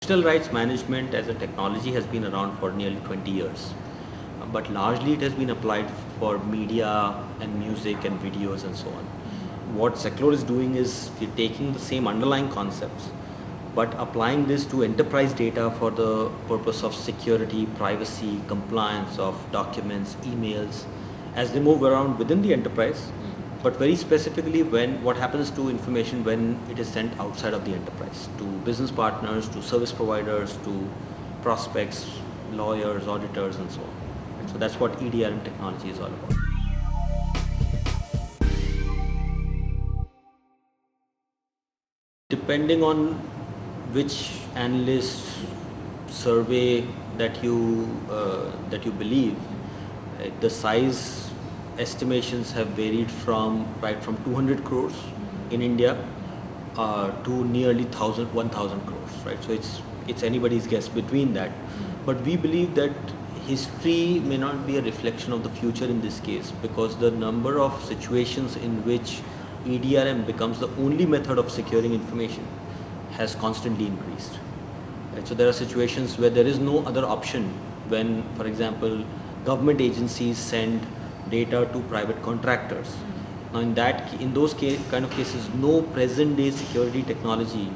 Digital rights management as a technology has been around for nearly 20 years, but largely it has been applied for media and music and videos and so on. What Seclore is doing is we're taking the same underlying concepts, but applying this to enterprise data for the purpose of security, privacy, compliance of documents, emails, as they move around within the enterprise, but very specifically what happens to information when it is sent outside of the enterprise to business partners, to service providers, to prospects, lawyers, auditors, and so on. And so that's what EDRM technology is all about. Depending on which analyst survey that you believe, the size estimations have varied from 200 crores in India to nearly 1,000 crores, right? So it's anybody's guess between that. But we believe that history may not be a reflection of the future in this case, because the number of situations in which EDRM becomes the only method of securing information has constantly increased. Right? So there are situations where there is no other option when, for example, government agencies send data to private contractors. Now in those kind of cases, no present day security technology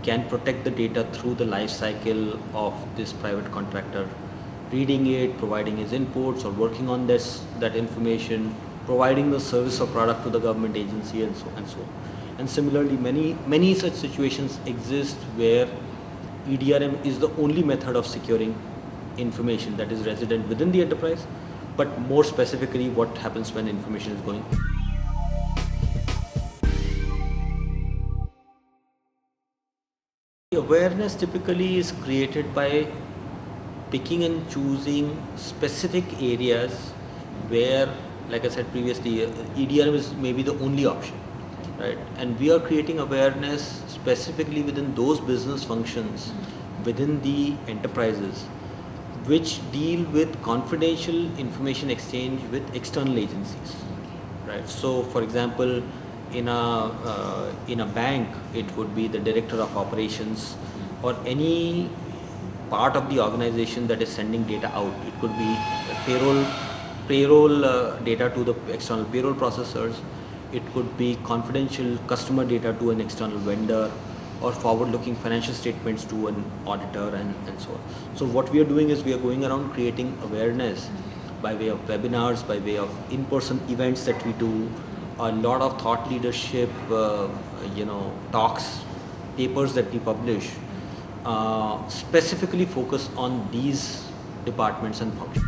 can protect the data through the life cycle of this private contractor, reading it, providing his inputs, or working on that information, providing the service or product to the government agency, and so on. And similarly, many such situations exist where EDRM is the only method of securing information that is resident within the enterprise, but more specifically what happens when information is going. The awareness typically is created by picking and choosing specific areas where, like I said previously, EDRM is maybe the only option, right? And we are creating awareness specifically within those business functions within the enterprises which deal with confidential information exchange with external agencies, right? So, for example, in a bank, it would be the director of operations or any part of the organization that is sending data out. It could be payroll data to the external payroll processors. It could be confidential customer data to an external vendor, or forward-looking financial statements to an auditor, and so on. So what we are doing is we are going around creating awareness by way of webinars, by way of in-person events that we do, a lot of thought leadership, talks, papers that we publish, specifically focus on these departments and functions.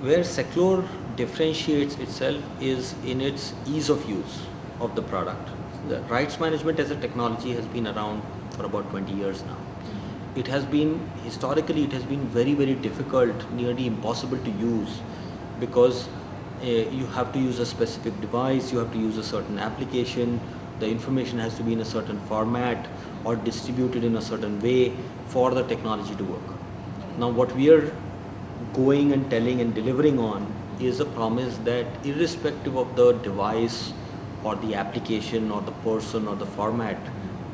Where Seclore differentiates itself is in its ease of use of the product. The rights management as a technology has been around for about 20 years now. It has been very, very difficult, nearly impossible to use, because you have to use a specific device, you have to use a certain application, the information has to be in a certain format or distributed in a certain way for the technology to work. Now what we are going and telling and delivering on is a promise that irrespective of the device or the application or the person or the format,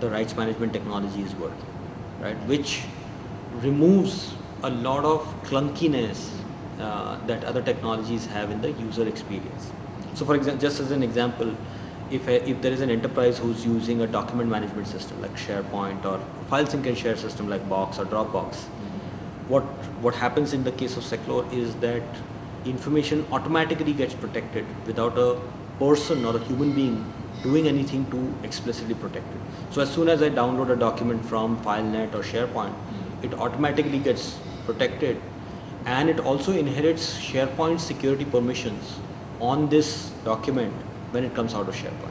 the rights management technology is working, right? Which removes a lot of clunkiness that other technologies have in the user experience. So for example, just as an example, if there is an enterprise who's using a document management system like SharePoint, or a file sync and share system like Box or Dropbox, what happens in the case of Seclore is that information automatically gets protected without a person or a human being doing anything to explicitly protect it. So as soon as I download a document from FileNet or SharePoint, it automatically gets protected, and it also inherits SharePoint security permissions on this document when it comes out of SharePoint.